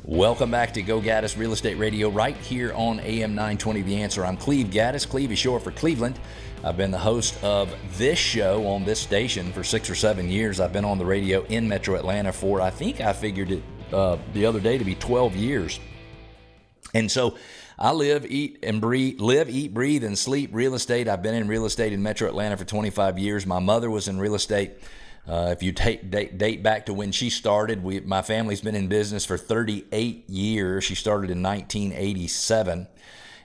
Welcome back to Go Gaddis Real Estate Radio right here on AM 920 The Answer. I'm Cleve Gaddis. Cleve is short for Cleveland. I've been the host of this show on this station for 6 or 7 years. I've been on the radio in Metro Atlanta for, I think I figured it the other day to be 12 years. And so I live, eat, breathe, and sleep real estate. I've been in real estate in Metro Atlanta for 25 years. My mother was in real estate. If you date back to when she started, my family's been in business for 38 years. She started in 1987.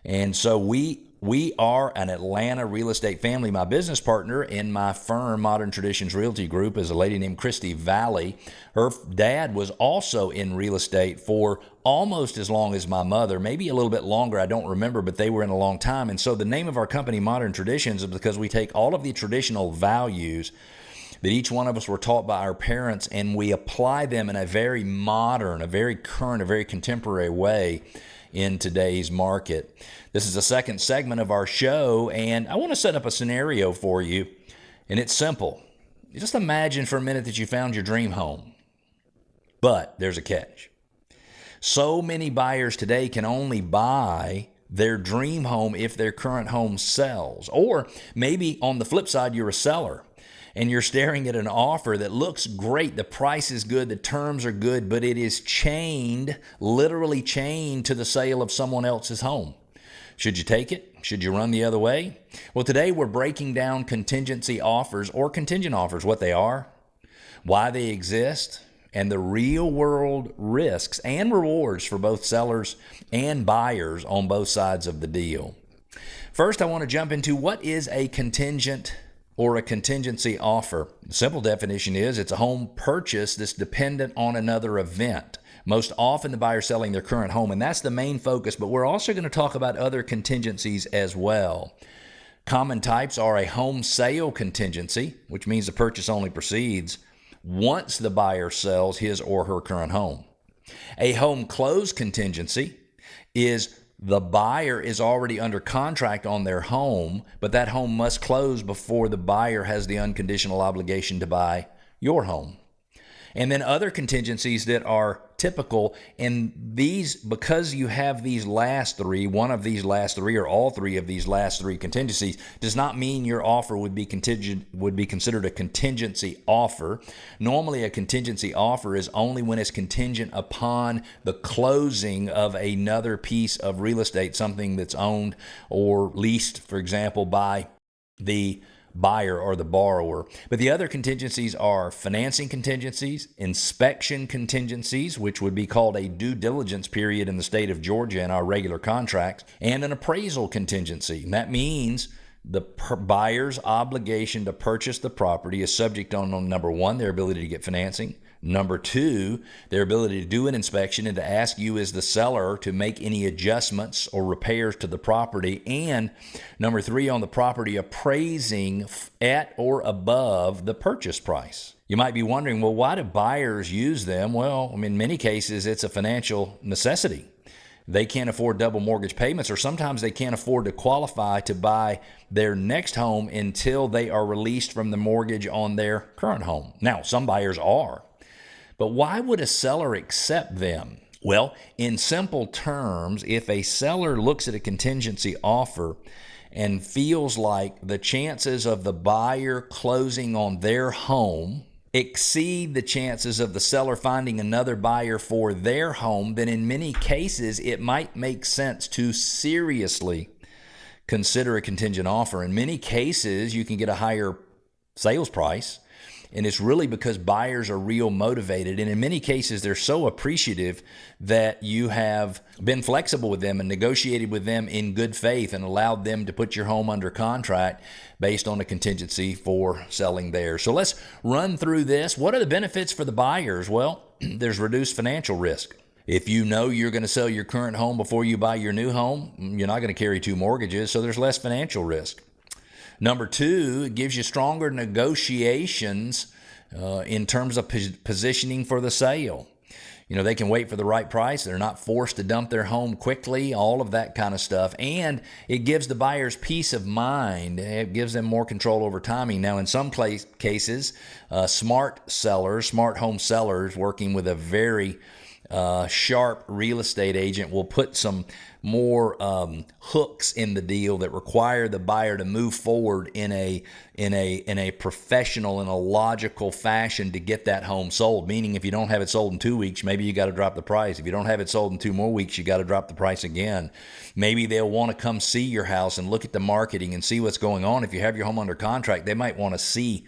And so we are an Atlanta real estate family. My business partner in my firm, Modern Traditions Realty Group, is a lady named Christy Valley. Her dad was also in real estate for almost as long as my mother, maybe a little bit longer. I don't remember, but they were in a long time. And so the name of our company, Modern Traditions, is because we take all of the traditional values that each one of us were taught by our parents, and we apply them in a very modern, a very current, a very contemporary way in today's market. This is the second segment of our show, and I want to set up a scenario for you, and it's simple. Just imagine for a minute that you found your dream home, but there's a catch. So many buyers today can only buy their dream home if their current home sells, or maybe on the flip side, you're a seller and you're staring at an offer that looks great. The price is good. The terms are good, but it is chained, literally chained to the sale of someone else's home. Should you take it? Should you run the other way? Well, today we're breaking down contingency offers or contingent offers, what they are, why they exist, and the real world risks and rewards for both sellers and buyers on both sides of the deal. First, I want to jump into what is a contingent or a contingency offer. The simple definition is it's a home purchase that's dependent on another event. Most often the buyer is selling their current home, and that's the main focus, but we're also going to talk about other contingencies as well. Common types are a home sale contingency, which means the purchase only proceeds once the buyer sells his or her current home. A home close contingency is the buyer is already under contract on their home, but that home must close before the buyer has the unconditional obligation to buy your home. And then other contingencies that are typical, and these, because you have these last three, one of these last three or all three of these last three contingencies, does not mean your offer would be considered a contingency offer. Normally a contingency offer is only when it's contingent upon the closing of another piece of real estate, something that's owned or leased, for example, by the buyer or the borrower. But the other contingencies are financing contingencies, inspection contingencies, which would be called a due diligence period in the state of Georgia in our regular contracts, and an appraisal contingency. And that means the buyer's obligation to purchase the property is subject on number one, their ability to get financing. Number two, their ability to do an inspection and to ask you as the seller to make any adjustments or repairs to the property. And number three, on the property appraising at or above the purchase price. You might be wondering, well, why do buyers use them? Well, in many cases, it's a financial necessity. They can't afford double mortgage payments, or sometimes they can't afford to qualify to buy their next home until they are released from the mortgage on their current home. Now, some buyers are. But why would a seller accept them? Well, in simple terms, if a seller looks at a contingency offer and feels like the chances of the buyer closing on their home exceed the chances of the seller finding another buyer for their home, then in many cases it might make sense to seriously consider a contingent offer. In many cases, you can get a higher sales price. And it's really because buyers are real motivated. And in many cases, they're so appreciative that you have been flexible with them and negotiated with them in good faith and allowed them to put your home under contract based on a contingency for selling theirs. So let's run through this. What are the benefits for the buyers? Well, there's reduced financial risk. If you know you're going to sell your current home before you buy your new home, you're not going to carry two mortgages, so there's less financial risk. Number two, it gives you stronger negotiations in terms of positioning for the sale. They can wait for the right price. They're not forced to dump their home quickly, all of that kind of stuff. And it gives the buyers peace of mind. It gives them more control over timing. Now, in some cases, smart home sellers working with a very sharp real estate agent will put some more hooks in the deal that require the buyer to move forward in a professional and a logical fashion to get that home sold. Meaning, if you don't have it sold in 2 weeks, maybe you got to drop the price. If you don't have it sold in 2 more weeks, you got to drop the price again. Maybe they'll want to come see your house and look at the marketing and see what's going on. If you have your home under contract, they might want to see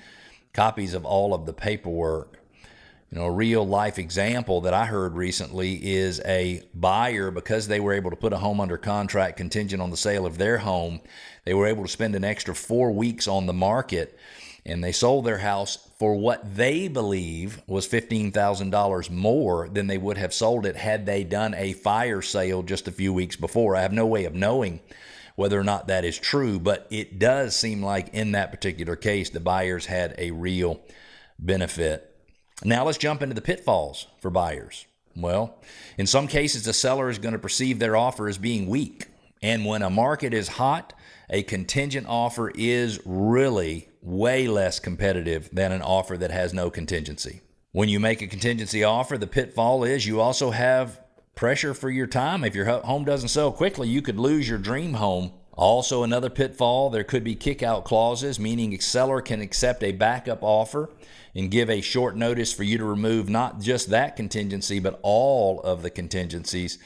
copies of all of the paperwork. A real life example that I heard recently is a buyer, because they were able to put a home under contract contingent on the sale of their home, they were able to spend an extra 4 weeks on the market, and they sold their house for what they believe was $15,000 more than they would have sold it had they done a fire sale just a few weeks before. I have no way of knowing whether or not that is true, but it does seem like in that particular case, the buyers had a real benefit. Now let's jump into the pitfalls for buyers. Well, in some cases, the seller is going to perceive their offer as being weak. And when a market is hot, a contingent offer is really way less competitive than an offer that has no contingency. When you make a contingency offer, the pitfall is you also have pressure for your time. If your home doesn't sell quickly, you could lose your dream home. Also, another pitfall, there could be kick-out clauses, meaning a seller can accept a backup offer and give a short notice for you to remove not just that contingency, but all of the contingencies.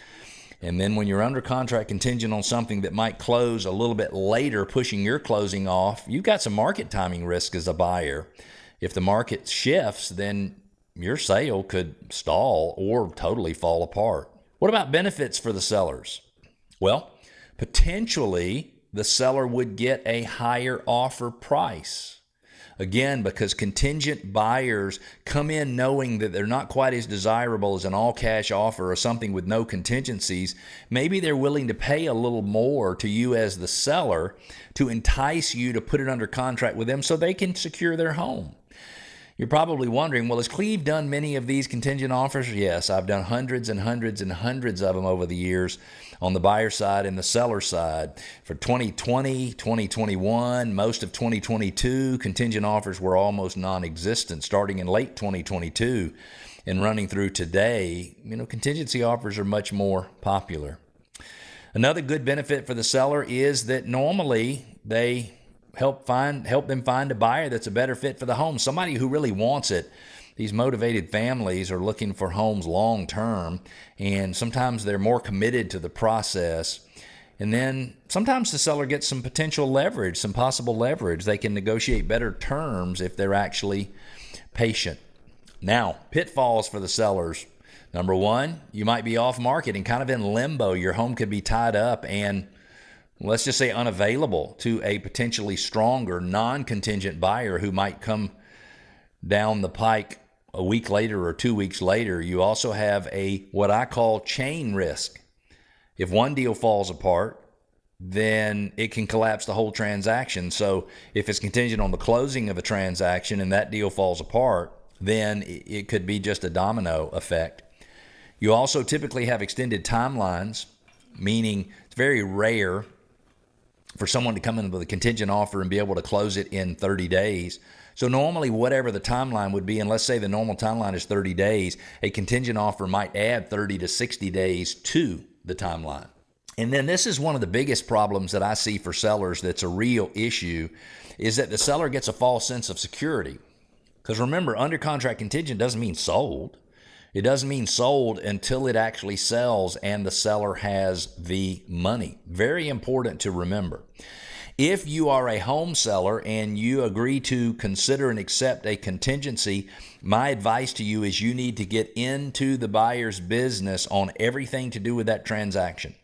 And then when you're under contract contingent on something that might close a little bit later, pushing your closing off, you've got some market timing risk as a buyer. If the market shifts, then your sale could stall or totally fall apart. What about benefits for the sellers? Well, potentially the seller would get a higher offer price. Again, because contingent buyers come in knowing that they're not quite as desirable as an all-cash offer or something with no contingencies. Maybe they're willing to pay a little more to you as the seller to entice you to put it under contract with them so they can secure their home. You're probably wondering, well, has Cleve done many of these contingent offers? Yes, I've done hundreds and hundreds and hundreds of them over the years on the buyer side and the seller side. For 2020, 2021, most of 2022, contingent offers were almost non-existent. Starting in late 2022 and running through today, contingency offers are much more popular. Another good benefit for the seller is that normally they help them find a buyer that's a better fit for the home, somebody who really wants it. These motivated families are looking for homes long term, and sometimes they're more committed to the process. And then sometimes the seller gets some potential leverage, some possible leverage. They can negotiate better terms if they're actually patient. Now, pitfalls for the sellers. Number one, you might be off market and kind of in limbo. Your home could be tied up and, let's just say, unavailable to a potentially stronger non-contingent buyer who might come down the pike a week later or 2 weeks later. You also have what I call chain risk. If one deal falls apart, then it can collapse the whole transaction. So if it's contingent on the closing of a transaction and that deal falls apart, then it could be just a domino effect. You also typically have extended timelines, meaning it's very rare for someone to come in with a contingent offer and be able to close it in 30 days. So normally whatever the timeline would be, and let's say the normal timeline is 30 days, a contingent offer might add 30 to 60 days to the timeline. And then this is one of the biggest problems that I see for sellers that's a real issue, is that the seller gets a false sense of security. Because remember, under contract contingent doesn't mean sold. It doesn't mean sold until it actually sells and the seller has the money. Very important to remember. If you are a home seller and you agree to consider and accept a contingency, my advice to you is you need to get into the buyer's business on everything to do with that transaction.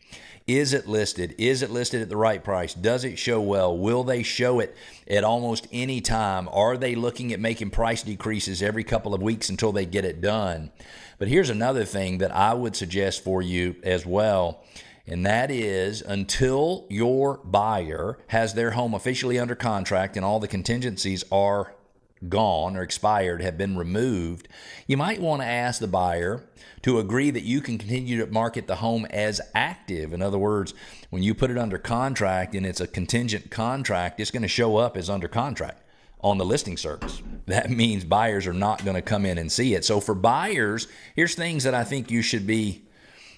Is it listed? Is it listed at the right price? Does it show well? Will they show it at almost any time? Are they looking at making price decreases every couple of weeks until they get it done? But here's another thing that I would suggest for you as well, and that is until your buyer has their home officially under contract and all the contingencies are gone or expired, have been removed, you might want to ask the buyer to agree that you can continue to market the home as active. In other words, when you put it under contract and it's a contingent contract, it's going to show up as under contract. on the listing service. That means buyers are not going to come in and see it. So for buyers, here's things that I think you should be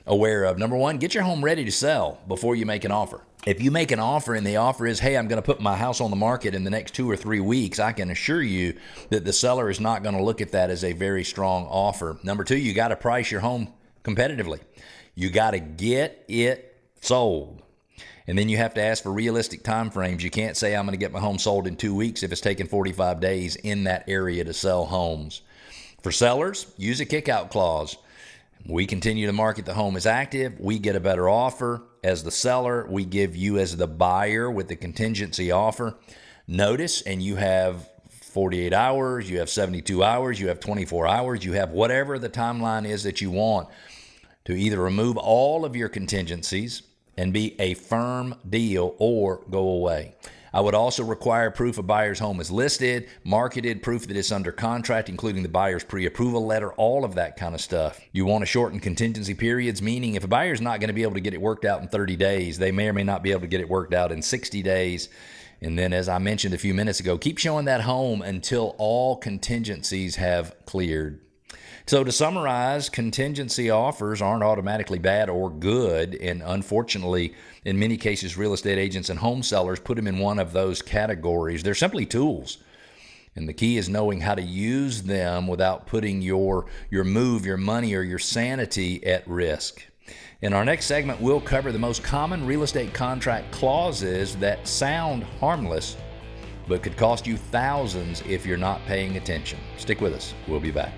aware of. Number one, get your home ready to sell before you make an offer. If you make an offer and the offer is, hey, I'm going to put my house on the market in the next 2 or 3 weeks, I can assure you that the seller is not going to look at that as a very strong offer. Number two, you got to price your home competitively. You got to get it sold. And then you have to ask for realistic time frames. You can't say I'm going to get my home sold in 2 weeks if it's taking 45 days in that area to sell homes. For sellers, use a kick-out clause. We continue to market the home as active. We get a better offer. As the seller, we give you as the buyer with the contingency offer notice, and you have 48 hours, you have 72 hours, you have 24 hours, you have whatever the timeline is that you want to either remove all of your contingencies and be a firm deal or go away. I would also require proof a buyer's home is listed, marketed, proof that it's under contract, including the buyer's pre-approval letter, all of that kind of stuff. You want to shorten contingency periods, meaning if a buyer's not going to be able to get it worked out in 30 days, they may or may not be able to get it worked out in 60 days. And then, as I mentioned a few minutes ago, keep showing that home until all contingencies have cleared. So to summarize, contingency offers aren't automatically bad or good, and unfortunately, in many cases, real estate agents and home sellers put them in one of those categories. They're simply tools, and the key is knowing how to use them without putting your move, your money, or your sanity at risk. In our next segment, we'll cover the most common real estate contract clauses that sound harmless, but could cost you thousands if you're not paying attention. Stick with us. We'll be back.